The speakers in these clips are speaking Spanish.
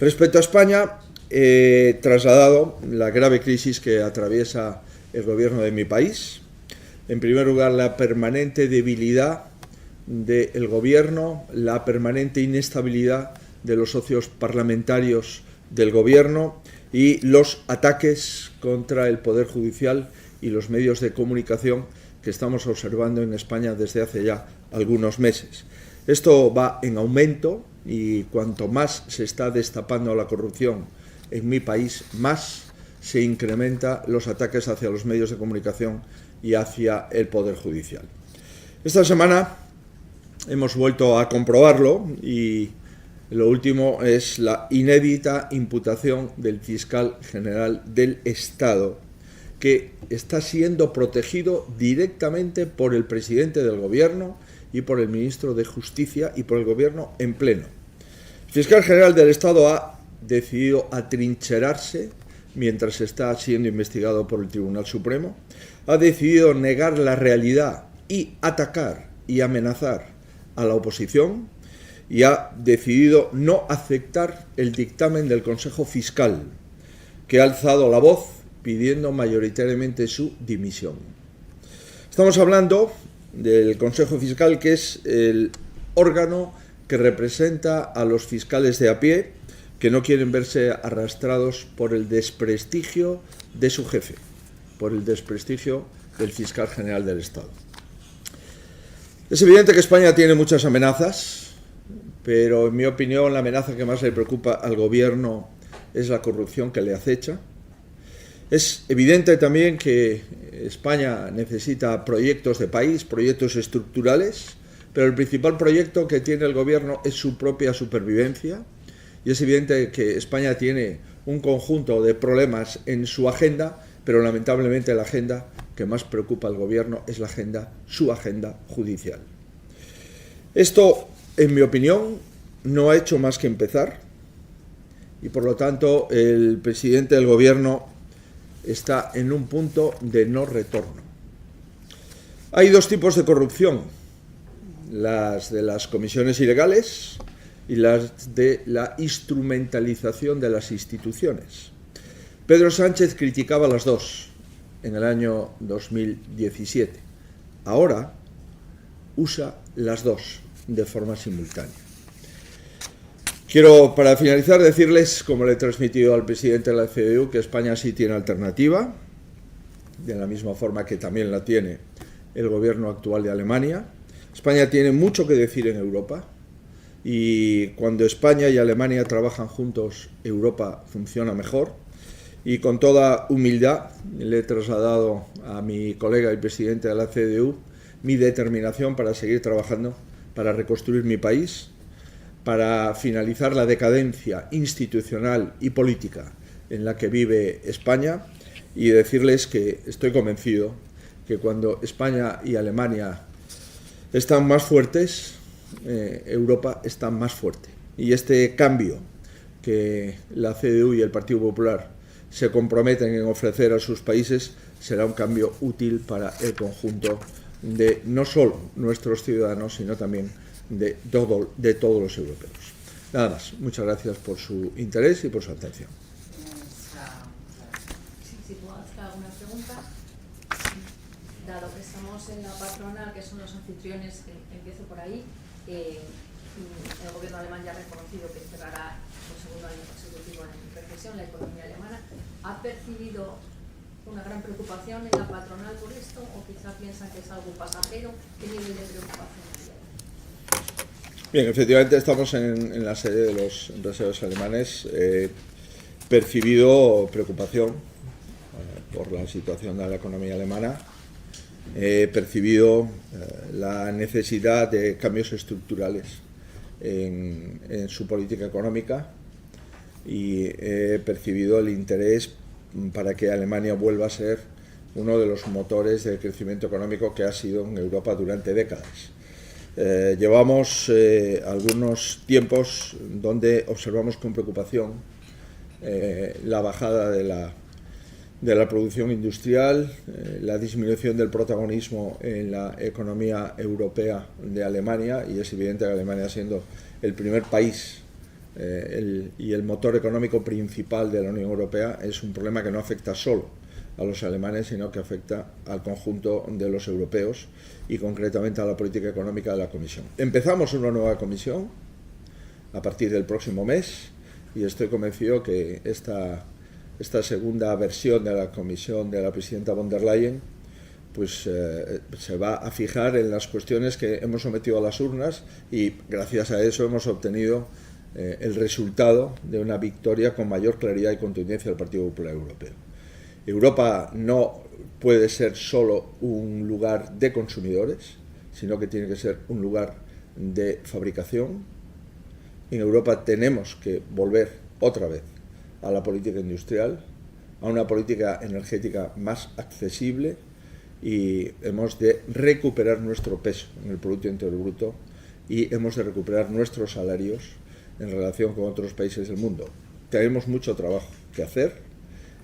Respecto a España, he trasladado la grave crisis que atraviesa el gobierno de mi país. En primer lugar, la permanente debilidad del gobierno, la permanente inestabilidad de los socios parlamentarios del gobierno y los ataques contra el Poder Judicial y los medios de comunicación que estamos observando en España desde hace ya algunos meses. Esto va en aumento y cuanto más se está destapando la corrupción en mi país, más se incrementan los ataques hacia los medios de comunicación y hacia el Poder Judicial. Esta semana hemos vuelto a comprobarlo y lo último es la inédita imputación del fiscal general del Estado, que está siendo protegido directamente por el presidente del Gobierno y por el ministro de Justicia y por el Gobierno en pleno. El fiscal general del Estado ha decidido atrincherarse mientras está siendo investigado por el Tribunal Supremo, ha decidido negar la realidad y atacar y amenazar a la oposición y ha decidido no aceptar el dictamen del Consejo Fiscal, que ha alzado la voz pidiendo mayoritariamente su dimisión. Estamos hablando del Consejo Fiscal, que es el órgano que representa a los fiscales de a pie, que no quieren verse arrastrados por el desprestigio de su jefe, por el desprestigio del fiscal general del Estado. Es evidente que España tiene muchas amenazas, pero en mi opinión la amenaza que más le preocupa al gobierno es la corrupción que le acecha. Es evidente también que España necesita proyectos de país, proyectos estructurales, pero el principal proyecto que tiene el gobierno es su propia supervivencia. Y es evidente que España tiene un conjunto de problemas en su agenda, pero lamentablemente la agenda que más preocupa al gobierno es su agenda judicial. Esto, en mi opinión, no ha hecho más que empezar y por lo tanto el presidente del gobierno está en un punto de no retorno. Hay dos tipos de corrupción, las de las comisiones ilegales y las de la instrumentalización de las instituciones. Pedro Sánchez criticaba las dos en el año 2017. Ahora usa las dos de forma simultánea. Quiero, para finalizar, decirles, como le he transmitido al presidente de la CDU, que España sí tiene alternativa, de la misma forma que también la tiene el gobierno actual de Alemania. España tiene mucho que decir en Europa y cuando España y Alemania trabajan juntos, Europa funciona mejor. Y con toda humildad le he trasladado a mi colega y presidente de la CDU mi determinación para seguir trabajando, para reconstruir mi país, para finalizar la decadencia institucional y política en la que vive España y decirles que estoy convencido que cuando España y Alemania están más fuertes, Europa está más fuerte. Y este cambio que la CDU y el Partido Popular se comprometen en ofrecer a sus países será un cambio útil para el conjunto de no solo nuestros ciudadanos, sino también de todos los europeos. Nada más. Muchas gracias por su interés y por su atención. Si puedo hacer alguna pregunta. Dado que estamos en la patronal, que son los anfitriones, empiezo por ahí. El gobierno alemán ya ha reconocido que cerrará por segundo año consecutivo en recesión la economía alemana. ¿Ha percibido una gran preocupación en la patronal por esto o quizá piensan que es algo pasajero? ¿Qué nivel de preocupación hay? Bien, efectivamente estamos en la sede de los empresarios alemanes. He percibido preocupación por la situación de la economía alemana. He percibido la necesidad de cambios estructurales en su política económica y he percibido el interés para que Alemania vuelva a ser uno de los motores del crecimiento económico que ha sido en Europa durante décadas. Llevamos algunos tiempos donde observamos con preocupación la bajada de la producción industrial, la disminución del protagonismo en la economía europea de Alemania, y es evidente que Alemania, siendo el primer país y el motor económico principal de la Unión Europea, es un problema que no afecta solo a los alemanes, sino que afecta al conjunto de los europeos y concretamente a la política económica de la Comisión. Empezamos una nueva Comisión a partir del próximo mes y estoy convencido que esta segunda versión de la Comisión de la presidenta von der Leyen pues se va a fijar en las cuestiones que hemos sometido a las urnas y gracias a eso hemos obtenido el resultado de una victoria con mayor claridad y contundencia del Partido Popular Europeo. Europa no puede ser solo un lugar de consumidores, sino que tiene que ser un lugar de fabricación. En Europa tenemos que volver otra vez a la política industrial, a una política energética más accesible y hemos de recuperar nuestro peso en el Producto Interior Bruto y hemos de recuperar nuestros salarios en relación con otros países del mundo. Tenemos mucho trabajo que hacer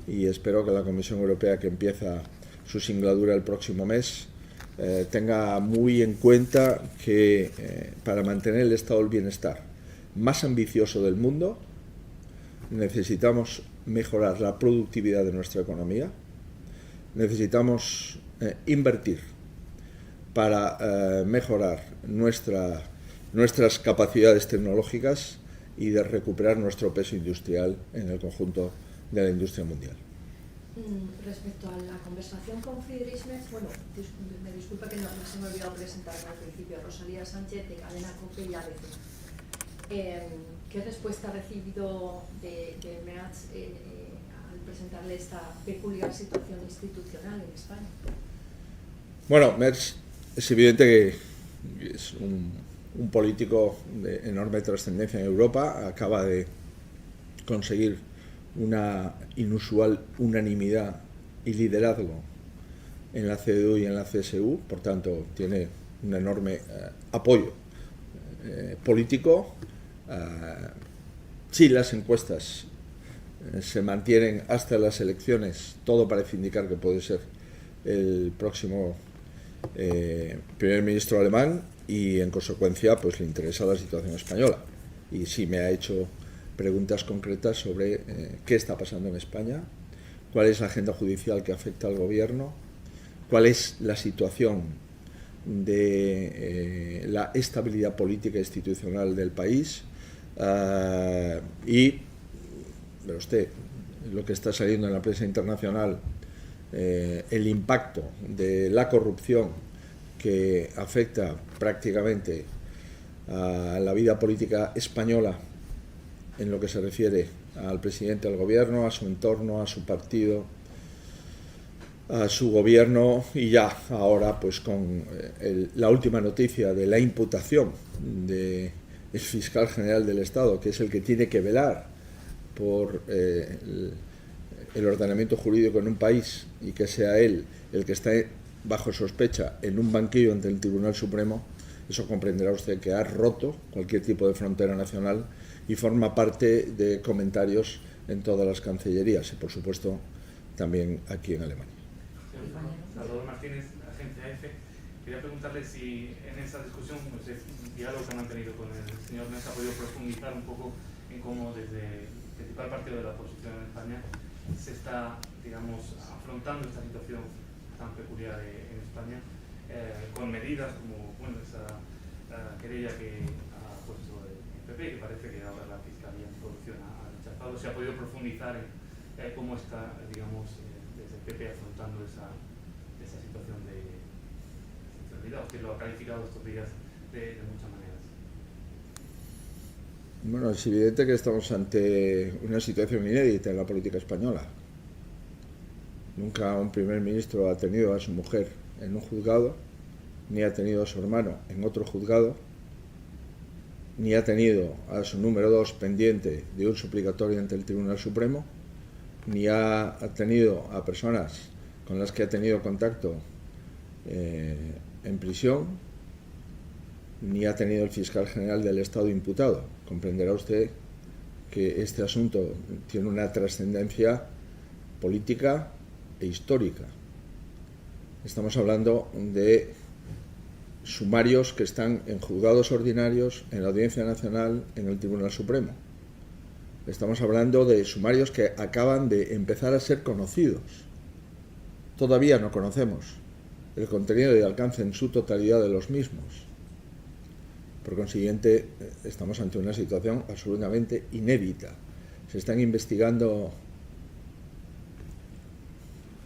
y espero que la Comisión Europea, que empieza su singladura el próximo mes, tenga muy en cuenta que para mantener el estado del bienestar más ambicioso del mundo necesitamos mejorar la productividad de nuestra economía, necesitamos invertir para mejorar nuestras capacidades tecnológicas y de recuperar nuestro peso industrial en el conjunto de la industria mundial. Respecto a la conversación con Friedrich Merz, bueno, me disculpa que no se me ha olvidado presentarme al principio, Rosalía Sánchez de Cadena COPE y ABC. ¿Qué respuesta ha recibido de Merz al presentarle esta peculiar situación institucional en España? Bueno, Merz es evidente que es un político de enorme trascendencia en Europa, acaba de conseguir una inusual unanimidad y liderazgo en la CDU y en la CSU, por tanto tiene un enorme apoyo político. Si las encuestas se mantienen hasta las elecciones, todo parece indicar que puede ser el próximo primer ministro alemán y en consecuencia pues le interesa la situación española y sí me ha hecho preguntas concretas sobre qué está pasando en España, cuál es la agenda judicial que afecta al gobierno, cuál es la situación de la estabilidad política e institucional del país y, ve usted, lo que está saliendo en la prensa internacional, el impacto de la corrupción que afecta prácticamente a la vida política española en lo que se refiere al presidente del gobierno, a su entorno, a su partido, a su gobierno y ya ahora pues con la última noticia de la imputación del fiscal general del Estado, que es el que tiene que velar por el ordenamiento jurídico en un país y que sea él el que está bajo sospecha en un banquillo ante el Tribunal Supremo, eso comprenderá usted que ha roto cualquier tipo de frontera nacional y forma parte de comentarios en todas las cancillerías y, por supuesto, también aquí en Alemania. Salvador Martínez, agencia EFE. Quería preguntarle si en esa discusión, pues, el diálogo que ha mantenido con el señor Merz ha podido profundizar un poco en cómo desde el principal partido de la oposición en España se está, digamos, afrontando esta situación tan peculiar en España, con medidas como, bueno, esa querella que ha puesto el PP, que parece que ahora la Fiscalía Anticorrupción ha rechazado. Se ha podido profundizar en cómo está, digamos, desde el PP afrontando esa situación de excepcionalidad. Usted lo ha calificado estos días de muchas maneras. Bueno, es evidente que estamos ante una situación inédita en la política española. Nunca un primer ministro ha tenido a su mujer en un juzgado, ni ha tenido a su hermano en otro juzgado, ni ha tenido a su número 2 pendiente de un suplicatorio ante el Tribunal Supremo, ni ha tenido a personas con las que ha tenido contacto en prisión, ni ha tenido el fiscal general del Estado imputado. Comprenderá usted que este asunto tiene una trascendencia política e histórica. Estamos hablando de sumarios que están en juzgados ordinarios, en la Audiencia Nacional, en el Tribunal Supremo. Estamos hablando de sumarios que acaban de empezar a ser conocidos. Todavía no conocemos el contenido y alcance en su totalidad de los mismos. Por consiguiente, estamos ante una situación absolutamente inédita. Se están investigando,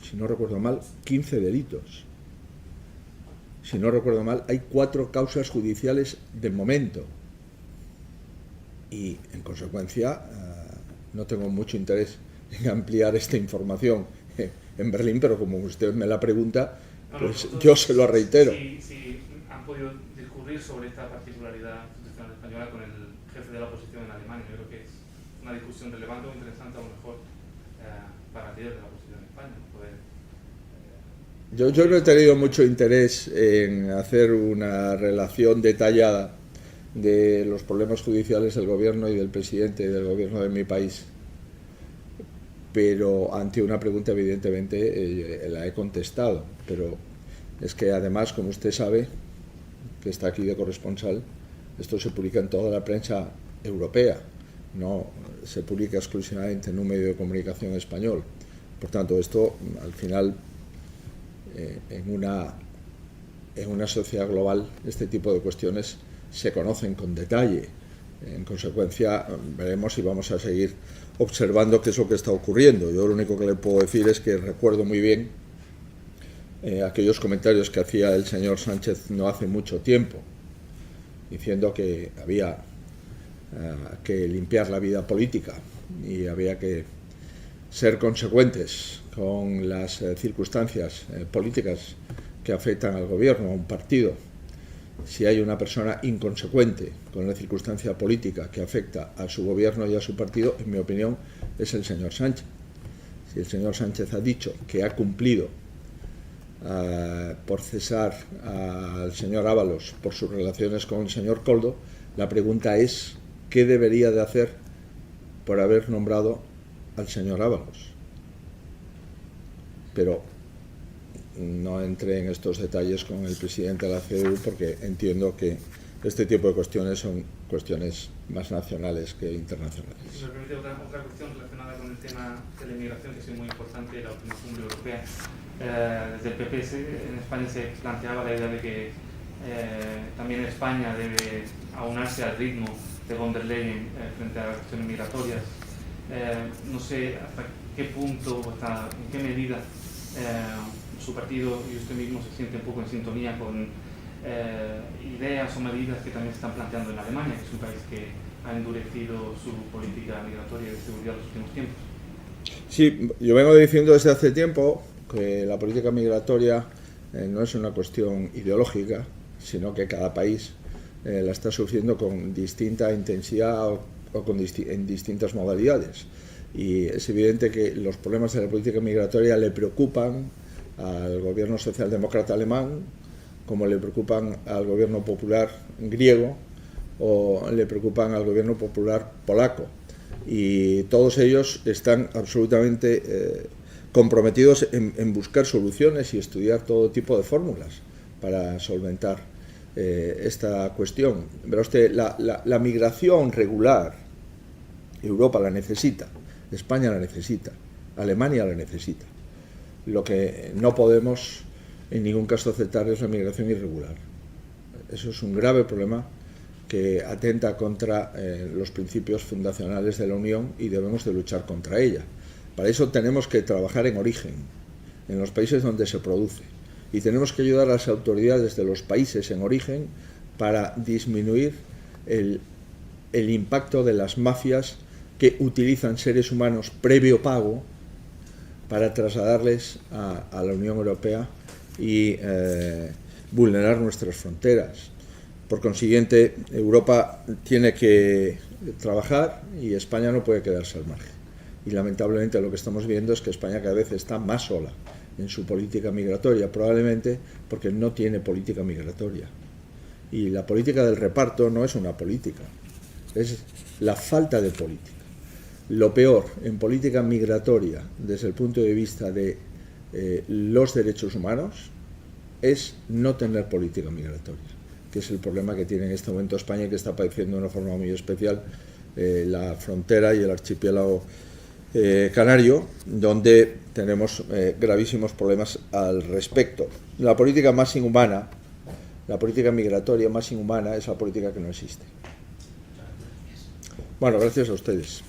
si no recuerdo mal, 15 delitos. Si no recuerdo mal, hay 4 causas judiciales de momento. Y, en consecuencia, no tengo mucho interés en ampliar esta información en Berlín, pero como usted me la pregunta, pues yo se lo reitero. Si han podido discurrir sobre esta particularidad institucional española con el jefe de la oposición en Alemania, yo creo que es una discusión relevante o interesante, a lo mejor, para líderes de la oposición en España. Yo no he tenido mucho interés en hacer una relación detallada de los problemas judiciales del gobierno y del presidente del gobierno de mi país, pero ante una pregunta evidentemente la he contestado, pero es que además, como usted sabe, que está aquí de corresponsal, esto se publica en toda la prensa europea, no se publica exclusivamente en un medio de comunicación español. Por tanto, esto al final, en una sociedad global, este tipo de cuestiones se conocen con detalle. En consecuencia, veremos si vamos a seguir observando qué es lo que está ocurriendo. Yo lo único que le puedo decir es que recuerdo muy bien aquellos comentarios que hacía el señor Sánchez no hace mucho tiempo, diciendo que había que limpiar la vida política y había que ser consecuentes con las circunstancias políticas que afectan al gobierno, a un partido. Si hay una persona inconsecuente con la circunstancia política que afecta a su gobierno y a su partido, en mi opinión, es el señor Sánchez. Si el señor Sánchez ha dicho que ha cumplido por cesar al señor Ábalos por sus relaciones con el señor Koldo, la pregunta es ¿qué debería de hacer por haber nombrado al señor Ábalos? Pero no entré en estos detalles con el presidente de la CDU porque entiendo que este tipo de cuestiones son cuestiones más nacionales que internacionales. Si me permite otra cuestión relacionada con el tema de la inmigración, que es muy importante en la última cumbre europea. Desde el PP en España se planteaba la idea de que también España debe aunarse al ritmo de von der Leyen frente a las cuestiones migratorias. No sé hasta qué punto, en qué medida su partido y usted mismo se siente un poco en sintonía con ideas o medidas que también se están planteando en Alemania, que es un país que ha endurecido su política migratoria y de seguridad en los últimos tiempos. Sí, yo vengo diciendo desde hace tiempo que la política migratoria no es una cuestión ideológica, sino que cada país la está sufriendo con distinta intensidad o en distintas modalidades. Y es evidente que los problemas de la política migratoria le preocupan al gobierno socialdemócrata alemán, como le preocupan al gobierno popular griego o le preocupan al gobierno popular polaco. Y todos ellos están absolutamente comprometidos en buscar soluciones y estudiar todo tipo de fórmulas para solventar esta cuestión. Verá usted, la migración regular, Europa la necesita, España la necesita, Alemania la necesita. Lo que no podemos en ningún caso aceptar es la migración irregular. Eso es un grave problema que atenta contra los principios fundacionales de la Unión y debemos de luchar contra ella. Para eso tenemos que trabajar en origen, en los países donde se produce, y tenemos que ayudar a las autoridades de los países en origen para disminuir el impacto de las mafias que utilizan seres humanos previo pago para trasladarles a la Unión Europea y vulnerar nuestras fronteras. Por consiguiente, Europa tiene que trabajar y España no puede quedarse al margen. Y lamentablemente lo que estamos viendo es que España cada vez está más sola en su política migratoria, probablemente porque no tiene política migratoria. Y la política del reparto no es una política, es la falta de política. Lo peor en política migratoria desde el punto de vista de los derechos humanos es no tener política migratoria, que es el problema que tiene en este momento España y que está padeciendo de una forma muy especial la frontera y el archipiélago canario, donde tenemos gravísimos problemas al respecto. La política más inhumana, la política migratoria más inhumana es la política que no existe. Bueno, gracias a ustedes.